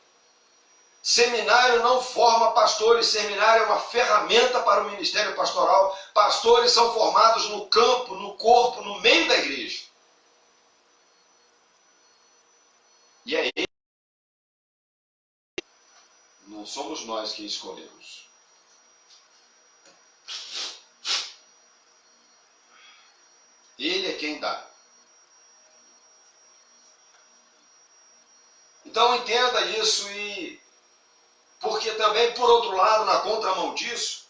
Seminário não forma pastores, seminário é uma ferramenta para o ministério pastoral. Pastores são formados no campo, no corpo, no meio da igreja. E é ele. Não somos nós que escolhemos. Ele é quem dá. Então entenda isso, e porque também, por outro lado, na contramão disso,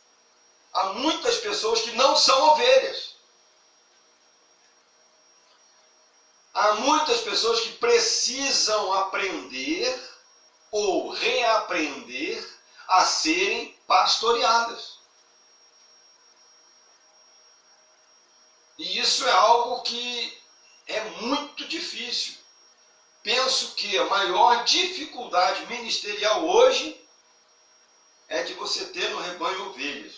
há muitas pessoas que não são ovelhas. Há muitas pessoas que precisam aprender ou reaprender a serem pastoreadas. E isso é algo que é muito difícil. Penso que a maior dificuldade ministerial hoje é de você ter no rebanho ovelhas.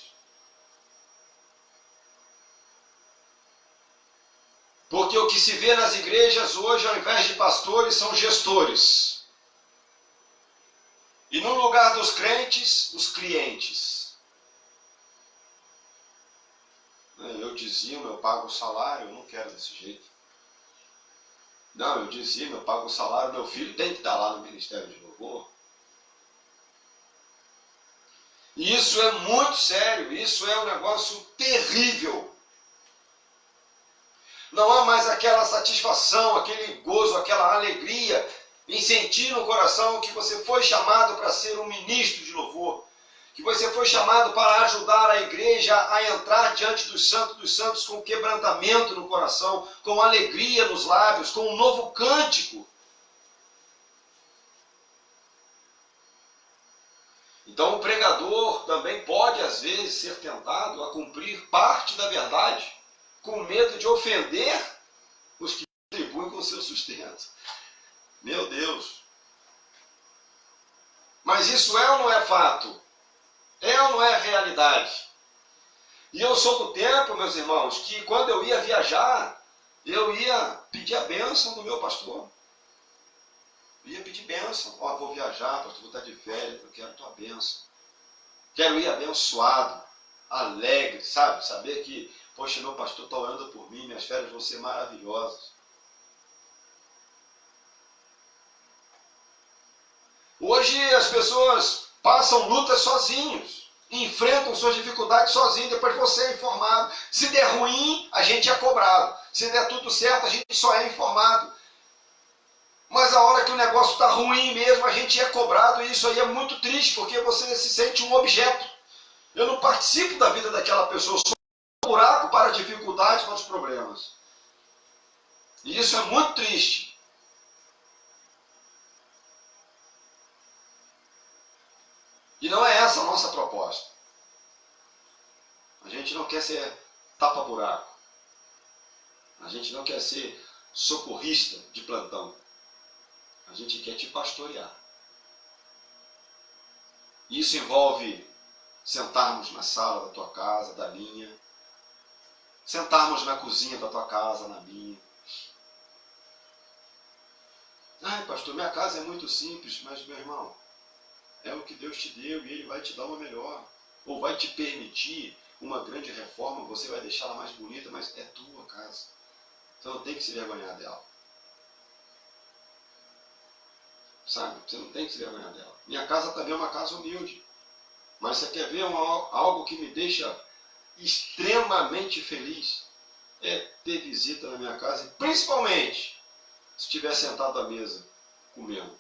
Porque o que se vê nas igrejas hoje, ao invés de pastores, são gestores. E no lugar dos crentes, os clientes. Eu dizimo, eu pago o salário, eu não quero desse jeito. Não, eu dizimo, eu pago o salário, meu filho tem que estar lá no Ministério de Louvor. E isso é muito sério, isso é um negócio terrível. Não há mais aquela satisfação, aquele gozo, aquela alegria em sentir no coração que você foi chamado para ser um ministro de louvor, que você foi chamado para ajudar a igreja a entrar diante dos santos com quebrantamento no coração, com alegria nos lábios, com um novo cântico. Então o pregador também pode, às vezes, ser tentado a cumprir parte da verdade, com medo de ofender os que contribuem com o seu sustento. Meu Deus! Mas isso é ou não é fato? É ou não é realidade? E eu sou do tempo, meus irmãos, que quando eu ia viajar, eu ia pedir a bênção do meu pastor. Eu ia pedir bênção. Ó, vou viajar, pastor, vou estar de férias, eu quero a tua bênção. Quero ir abençoado, alegre, sabe? Saber que, poxa, meu pastor está orando por mim, minhas férias vão ser maravilhosas. Hoje as pessoas passam lutas sozinhos, enfrentam suas dificuldades sozinhos, depois você é informado. Se der ruim, a gente é cobrado. Se der tudo certo, a gente só é informado. Mas a hora que o negócio está ruim mesmo, a gente é cobrado, e isso aí é muito triste, porque você se sente um objeto. Eu não participo da vida daquela pessoa, eu sou um buraco para as dificuldades, para os problemas. E isso é muito triste. E não é essa a nossa proposta. A gente não quer ser tapa-buraco. A gente não quer ser socorrista de plantão. A gente quer te pastorear. Isso envolve sentarmos na sala da tua casa, da minha. Sentarmos na cozinha da tua casa, na minha. Ai, pastor, minha casa é muito simples, mas, meu irmão, é o que Deus te deu e Ele vai te dar uma melhor. Ou vai te permitir uma grande reforma, você vai deixá-la mais bonita, mas é tua casa. Você não tem que se vergonhar dela. Sabe? Você não tem que se vergonhar dela. Minha casa também é uma casa humilde. Mas você quer ver algo que me deixa extremamente feliz? É ter visita na minha casa, e principalmente se estiver sentado à mesa comendo.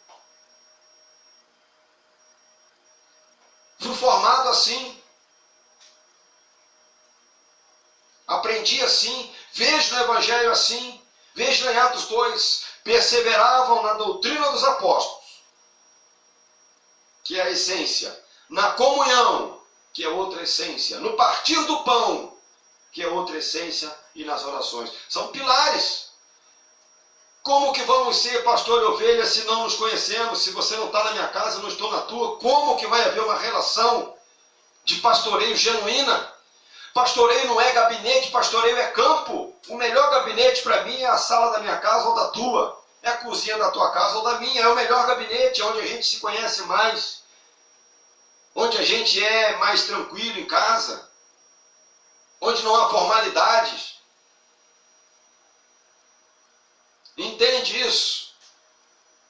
Fui formado assim, aprendi assim, vejo no Evangelho assim, vejo em Atos 2, perseveravam na doutrina dos apóstolos, que é a essência, na comunhão, que é outra essência, no partir do pão, que é outra essência, e nas orações. São pilares. Como que vamos ser pastor e ovelha se não nos conhecemos? Se você não está na minha casa, eu não estou na tua, como que vai haver uma relação de pastoreio genuína? Pastoreio não é gabinete, pastoreio é campo. O melhor gabinete para mim é a sala da minha casa ou da tua. É a cozinha da tua casa ou da minha. É o melhor gabinete, é onde a gente se conhece mais. Onde a gente é mais tranquilo em casa. Onde não há formalidades. Entende isso?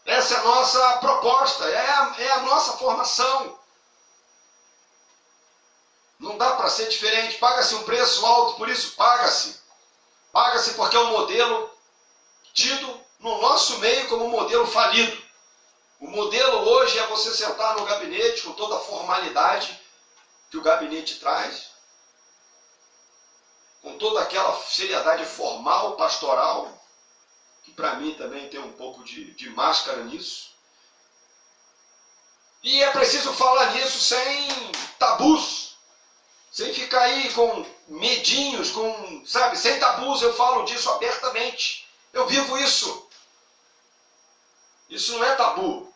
Essa é a nossa proposta, é a nossa formação. Não dá para ser diferente. Paga-se um preço alto, por isso paga-se. Paga-se porque é um modelo tido no nosso meio como um modelo falido. O modelo hoje é você sentar no gabinete com toda a formalidade que o gabinete traz, com toda aquela seriedade formal, pastoral, que para mim também tem um pouco de máscara nisso. E é preciso falar nisso sem tabus, sem ficar aí com medinhos, sem tabus. Eu falo disso abertamente. Eu vivo isso. Isso não é tabu.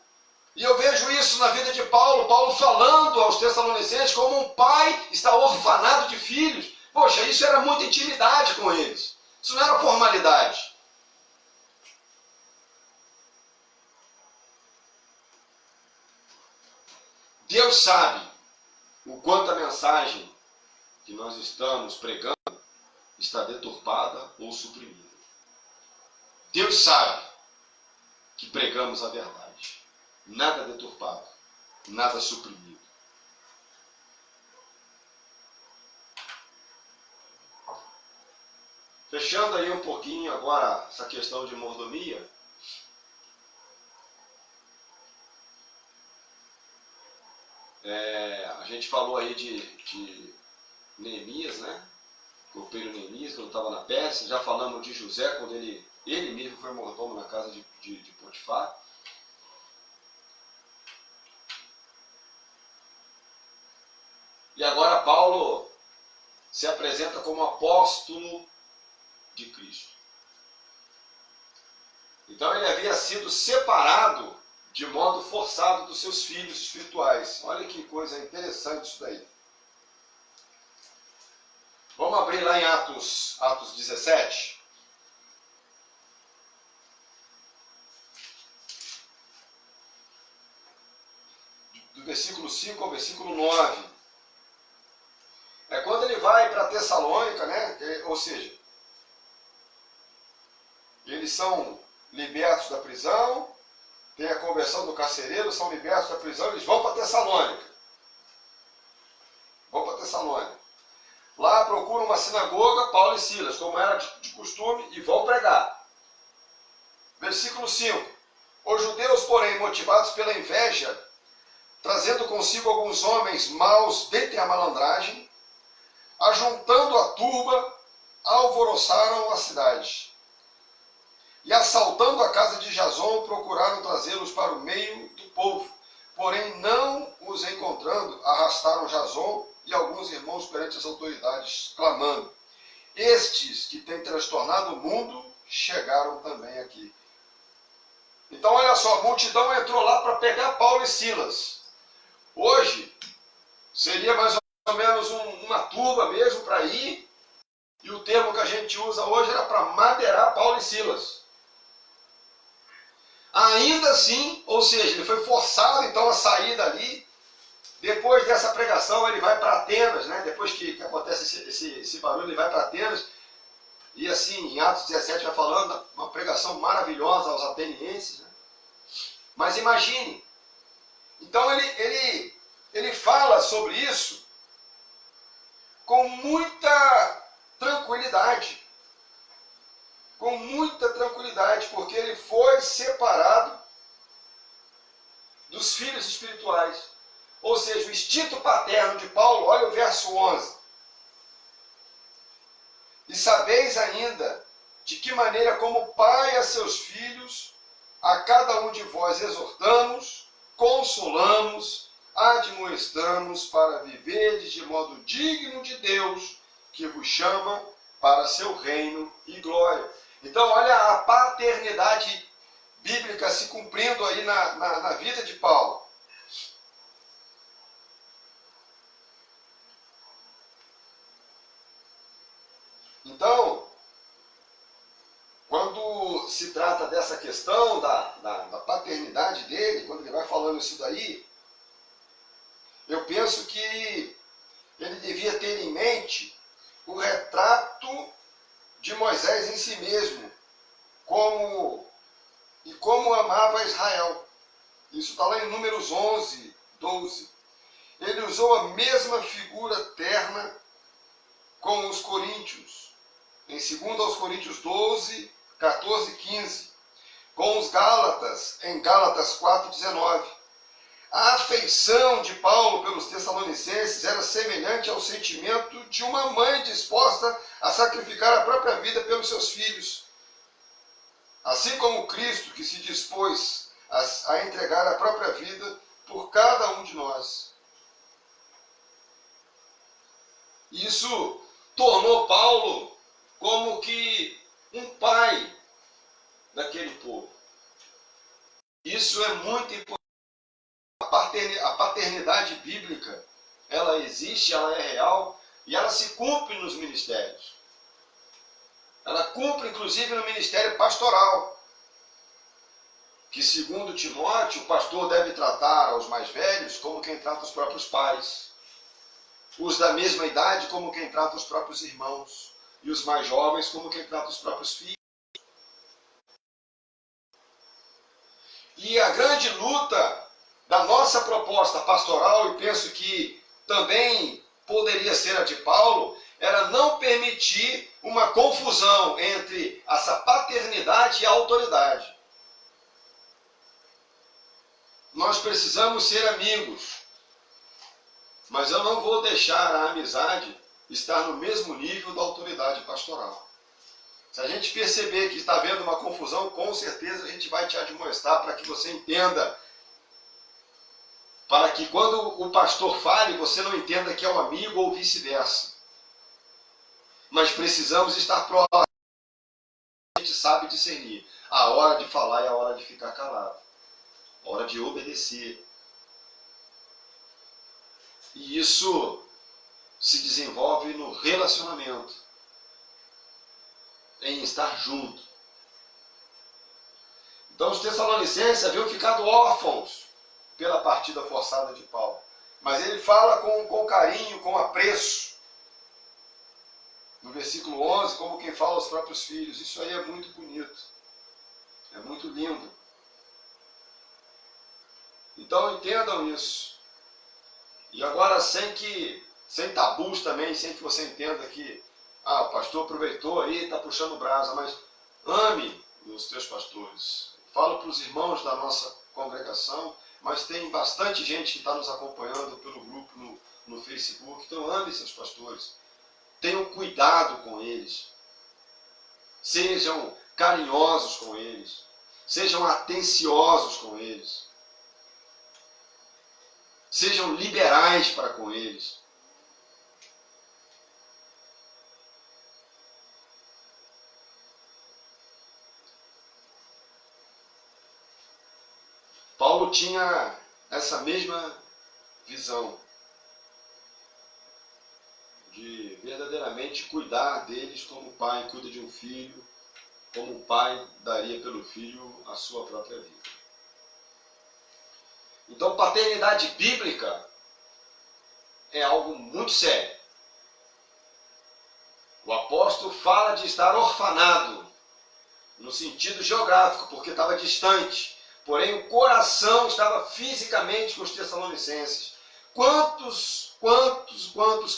E eu vejo isso na vida de Paulo. Paulo falando aos Tessalonicenses como um pai está orfanado de filhos. Poxa, isso era muita intimidade com eles. Isso não era formalidade. Deus sabe o quanto a mensagem que nós estamos pregando está deturpada ou suprimida. Deus sabe que pregamos a verdade. Nada deturpado, nada suprimido. Fechando aí um pouquinho agora essa questão de mordomia. A gente falou aí de Neemias, né? O copeiro Neemias, quando estava na Pérsia. Já falamos de José, quando ele mesmo foi mordomo na casa de Potifar. E agora Paulo se apresenta como apóstolo de Cristo. Então ele havia sido separado de modo forçado dos seus filhos espirituais. Olha que coisa interessante isso daí. Vamos abrir lá em Atos 17. Do versículo 5 ao versículo 9. É quando ele vai para Tessalônica, né? Ou seja, eles são libertos da prisão, tem a conversão do carcereiro, são libertos da prisão, eles vão para Tessalônica. Vão para Tessalônica. Lá procuram uma sinagoga, Paulo e Silas, como era de costume, e vão pregar. Versículo 5. Os judeus, porém, motivados pela inveja, trazendo consigo alguns homens maus dentre a malandragem, ajuntando a turba, alvoroçaram a cidade. E assaltando a casa de Jason, procuraram trazê-los para o meio do povo. Porém, não os encontrando, arrastaram Jason e alguns irmãos perante as autoridades, clamando: estes que têm transtornado o mundo, chegaram também aqui. Então, olha só, a multidão entrou lá para pegar Paulo e Silas. Hoje, seria mais ou menos uma turba mesmo para ir, e o termo que a gente usa hoje era para madeirar Paulo e Silas. Ainda assim, ou seja, ele foi forçado então a sair dali, Depois dessa pregação, ele vai para Atenas, né? Depois que acontece esse barulho, ele vai para Atenas. E assim, em Atos 17 vai falando, uma pregação maravilhosa aos atenienses. Né? Mas imagine, então ele fala sobre isso com muita tranquilidade. Com muita tranquilidade, porque ele foi separado dos filhos espirituais. Ou seja, o instinto paterno de Paulo, olha o verso 11. E sabeis ainda de que maneira, como pai a seus filhos, a cada um de vós exortamos, consolamos, admoestamos para viverdes de modo digno de Deus, que vos chama para seu reino e glória. Então, olha a paternidade bíblica se cumprindo aí na vida de Paulo. Então, quando se trata dessa questão da paternidade dele, quando ele vai falando isso daí, eu penso que ele devia ter em mente o retrato de Moisés em si mesmo, como amava Israel. Isso está lá em Números 11, 12. Ele usou a mesma figura terna com os coríntios, em 2 Coríntios 12, 14 e 15. Com os Gálatas, em Gálatas 4, 19. A afeição de Paulo pelos Tessalonicenses era semelhante ao sentimento de uma mãe disposta a sacrificar a própria vida pelos seus filhos. Assim como Cristo, que se dispôs a entregar a própria vida por cada um de nós. Isso tornou Paulo como que um pai daquele povo. Isso é muito importante. A paternidade bíblica, ela existe, ela é real e ela se cumpre nos ministérios. Ela cumpre inclusive no ministério pastoral, que segundo Timóteo, o pastor deve tratar aos mais velhos como quem trata os próprios pais, os da mesma idade como quem trata os próprios irmãos, e os mais jovens como quem trata os próprios filhos. E a grande luta da nossa proposta pastoral, e penso que também poderia ser a de Paulo, era não permitir uma confusão entre essa paternidade e a autoridade. Nós precisamos ser amigos, mas eu não vou deixar a amizade estar no mesmo nível da autoridade pastoral. Se a gente perceber que está havendo uma confusão, com certeza a gente vai te admoestar para que você entenda, para que quando o pastor fale, você não entenda que é um amigo ou vice-versa. Mas precisamos estar próximos. A gente sabe discernir a hora de falar e a hora de ficar calado. A hora de obedecer. E isso se desenvolve no relacionamento. Em estar junto. Então os Tessalonicenses haviam ficado órfãos pela partida forçada de Paulo. Mas ele fala com carinho, com apreço. No versículo 11, como quem fala aos próprios filhos. Isso aí é muito bonito. É muito lindo. Então entendam isso. E agora sem tabus também, sem que você entenda que o pastor aproveitou aí, está puxando brasa, mas ame os teus pastores. Fala para os irmãos da nossa congregação, mas tem bastante gente que está nos acompanhando pelo grupo no Facebook, então ame seus pastores. Tenham cuidado com eles. Sejam carinhosos com eles. Sejam atenciosos com eles. Sejam liberais para com eles. Paulo tinha essa mesma visão de verdadeiramente cuidar deles como o pai cuida de um filho, como o pai daria pelo filho a sua própria vida. Então, paternidade bíblica é algo muito sério. O apóstolo fala de estar orfanado, no sentido geográfico, porque estava distante. Porém, o coração estava fisicamente com os Tessalonicenses. Quantos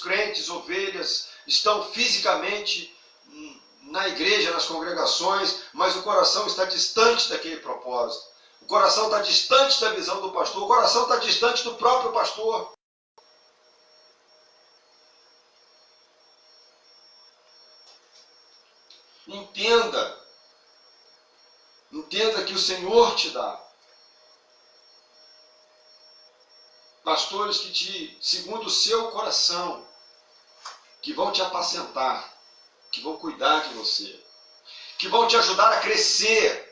crentes, ovelhas, estão fisicamente na igreja, nas congregações, mas o coração está distante daquele propósito. O coração está distante da visão do pastor, o coração está distante do próprio pastor. Entenda que o Senhor te dá pastores que segundo o seu coração, que vão te apacentar, que vão cuidar de você, que vão te ajudar a crescer,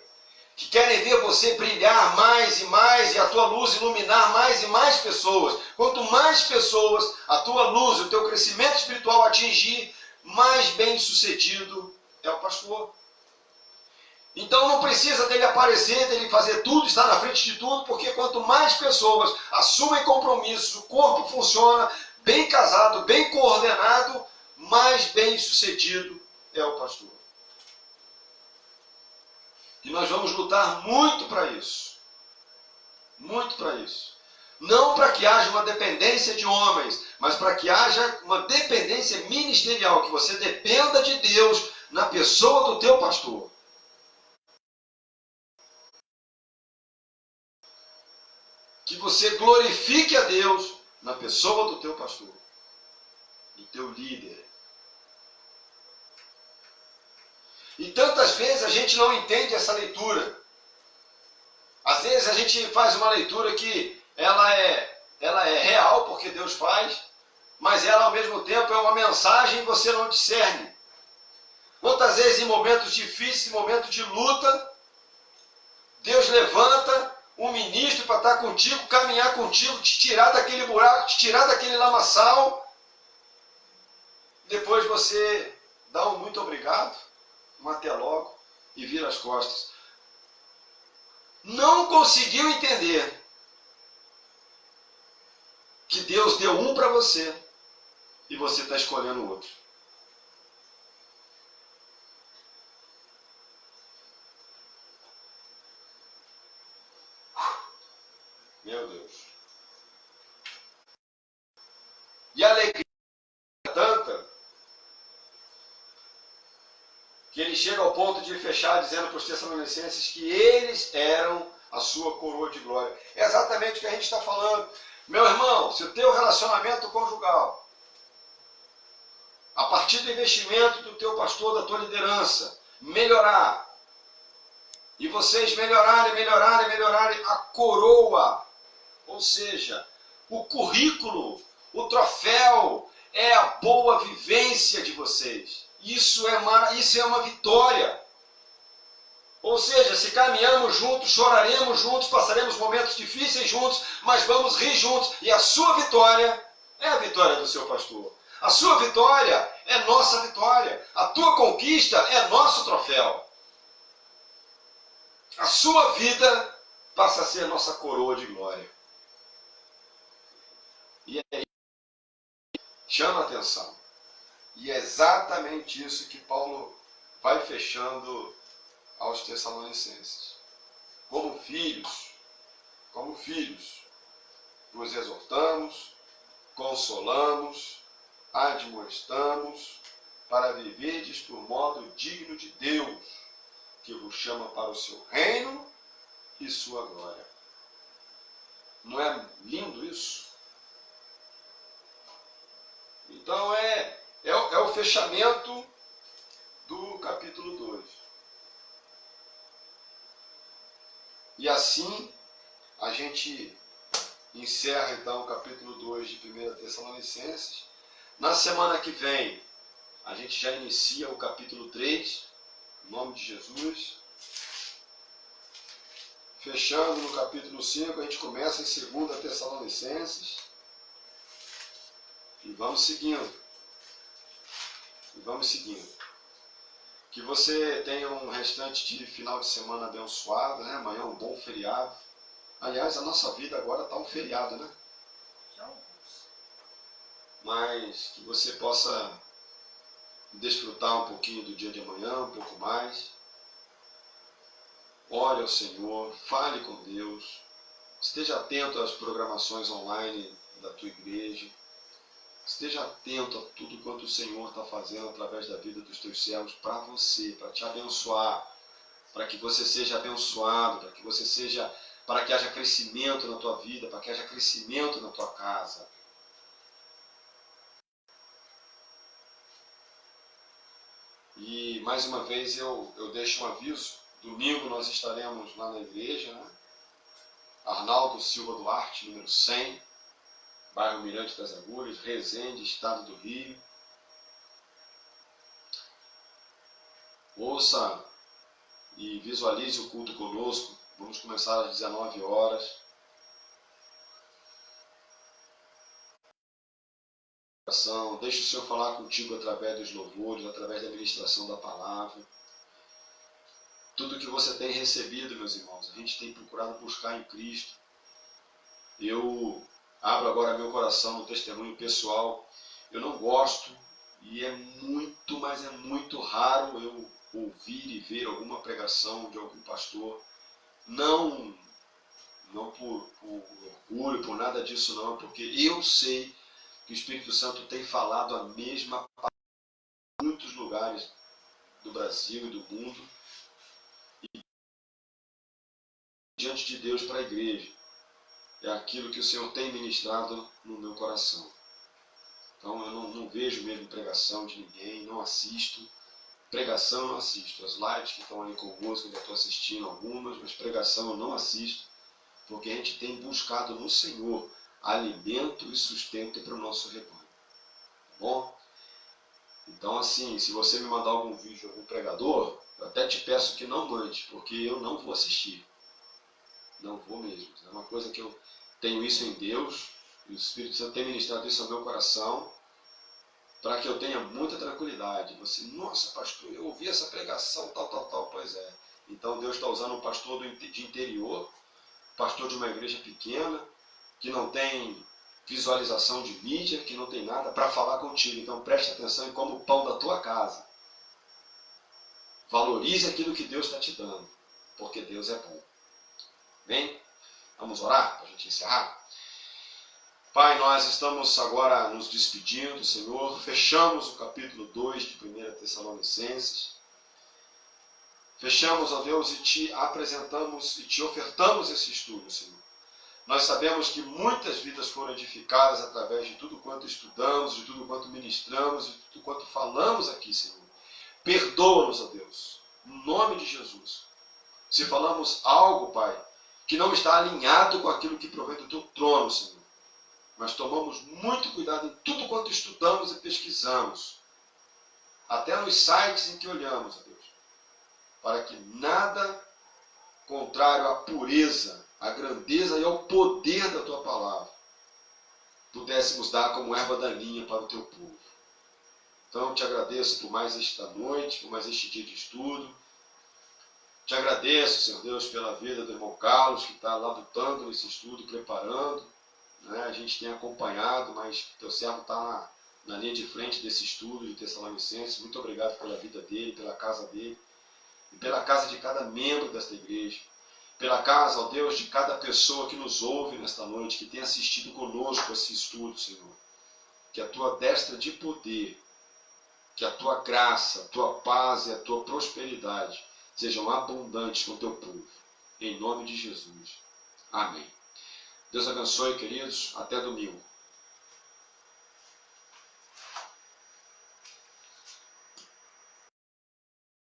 que querem ver você brilhar mais e mais e a tua luz iluminar mais e mais pessoas. Quanto mais pessoas a tua luz, o teu crescimento espiritual atingir, mais bem sucedido é o pastor. Então não precisa dele aparecer, dele fazer tudo, estar na frente de tudo, porque quanto mais pessoas assumem compromissos, o corpo funciona bem casado, bem coordenado, mais bem sucedido é o pastor. E nós vamos lutar muito para isso. Muito para isso. Não para que haja uma dependência de homens, mas para que haja uma dependência ministerial, que você dependa de Deus na pessoa do teu pastor. Que você glorifique a Deus na pessoa do teu pastor, do teu líder. E tantas vezes a gente não entende essa leitura. Às vezes a gente faz uma leitura que ela é real, porque Deus faz, mas ela ao mesmo tempo é uma mensagem e você não discerne. Quantas vezes em momentos difíceis, em momentos de luta, Deus levanta um ministro para estar contigo, caminhar contigo, te tirar daquele buraco, te tirar daquele lamaçal. Depois você dá um muito obrigado, um até logo e vira as costas. Não conseguiu entender que Deus deu um para você e você está escolhendo o outro. Meu Deus. E a alegria é tanta que ele chega ao ponto de fechar dizendo para os Tessalonicenses que eles eram a sua coroa de glória. É exatamente o que a gente está falando. Meu irmão, se o teu relacionamento conjugal, a partir do investimento do teu pastor, da tua liderança, melhorar, e vocês melhorarem a coroa, ou seja, o currículo, o troféu, é a boa vivência de vocês. Isso é uma vitória. Ou seja, se caminhamos juntos, choraremos juntos, passaremos momentos difíceis juntos, mas vamos rir juntos. E a sua vitória é a vitória do seu pastor. A sua vitória é nossa vitória. A tua conquista é nosso troféu. A sua vida passa a ser nossa coroa de glória. E aí chama a atenção. E é exatamente isso que Paulo vai fechando aos Tessalonicenses. Como filhos, vos exortamos, consolamos, admoestamos, para viverdes por modo digno de Deus, que vos chama para o seu reino e sua glória. Não é lindo isso? Então é o fechamento do capítulo 2. E assim a gente encerra então o capítulo 2 de 1 Tessalonicenses. Na semana que vem a gente já inicia o capítulo 3, em nome de Jesus. Fechando no capítulo 5, a gente começa em 2 Tessalonicenses. E vamos seguindo. Que você tenha um restante de final de semana abençoado, né? Amanhã é um bom feriado. Aliás, a nossa vida agora está um feriado, né? mas que você possa desfrutar um pouquinho do dia de amanhã, um pouco mais. Ore ao Senhor, fale com Deus, esteja atento às programações online da tua igreja, esteja atento a tudo quanto o Senhor está fazendo através da vida dos teus servos para você, para te abençoar, para que você seja abençoado, para que haja crescimento na tua vida, para que haja crescimento na tua casa. E mais uma vez eu deixo um aviso. Domingo nós estaremos lá na igreja, né? Arnaldo Silva Duarte, número 100, bairro Mirante das Agulhas, Resende, estado do Rio. Ouça e visualize o culto conosco. Vamos começar às 19 horas. Deixe o Senhor falar contigo através dos louvores, através da ministração da palavra. Tudo que você tem recebido, meus irmãos, a gente tem procurado buscar em Cristo. Eu abro agora meu coração no testemunho pessoal. Eu não gosto, e é muito, mas é muito raro eu ouvir e ver alguma pregação de algum pastor. Não por orgulho, por nada disso não, porque eu sei que o Espírito Santo tem falado a mesma palavra em muitos lugares do Brasil e do mundo, e diante de Deus para a igreja. É aquilo que o Senhor tem ministrado no meu coração. Então eu não vejo mesmo pregação de ninguém, não assisto. Pregação eu não assisto. As lives que estão ali com música, eu já estou assistindo algumas, mas pregação eu não assisto, porque a gente tem buscado no Senhor alimento e sustento para o nosso rebanho. Tá bom? Então assim, se você me mandar algum vídeo de algum pregador, eu até te peço que não mande, porque eu não vou assistir. Não vou mesmo. É uma coisa que eu tenho isso em Deus, e o Espírito Santo tem ministrado isso ao meu coração, para que eu tenha muita tranquilidade. Você, nossa pastor, eu ouvi essa pregação, tal, pois é. Então Deus está usando um pastor de interior, pastor de uma igreja pequena, que não tem visualização de mídia, que não tem nada, para falar contigo. Então preste atenção em como o pão da tua casa. Valorize aquilo que Deus está te dando, porque Deus é bom. Bem, vamos orar para a gente encerrar? Pai, nós estamos agora nos despedindo, Senhor. Fechamos o capítulo 2 de 1 Tessalonicenses. Fechamos, ó Deus, e te apresentamos e te ofertamos esse estudo, Senhor. Nós sabemos que muitas vidas foram edificadas através de tudo quanto estudamos, de tudo quanto ministramos, de tudo quanto falamos aqui, Senhor. Perdoa-nos, ó Deus, no nome de Jesus. Se falamos algo, Pai, que não está alinhado com aquilo que provém do teu trono, Senhor. Mas tomamos muito cuidado em tudo quanto estudamos e pesquisamos, até nos sites em que olhamos, ó Deus, para que nada contrário à pureza, à grandeza e ao poder da tua palavra pudéssemos dar como erva daninha para o teu povo. Então, te agradeço por mais esta noite, por mais este dia de estudo. Te agradeço, Senhor Deus, pela vida do irmão Carlos, que está lá lutando nesse estudo, preparando. Né? A gente tem acompanhado, mas teu servo está na linha de frente desse estudo de Tessalonicenses. Muito obrigado pela vida dele, pela casa dele, e pela casa de cada membro desta igreja. Pela casa, ó Deus, de cada pessoa que nos ouve nesta noite, que tem assistido conosco esse estudo, Senhor. Que a tua destra de poder, que a tua graça, a tua paz e a tua prosperidade sejam abundantes com o teu povo. Em nome de Jesus. Amém. Deus abençoe, queridos. Até domingo.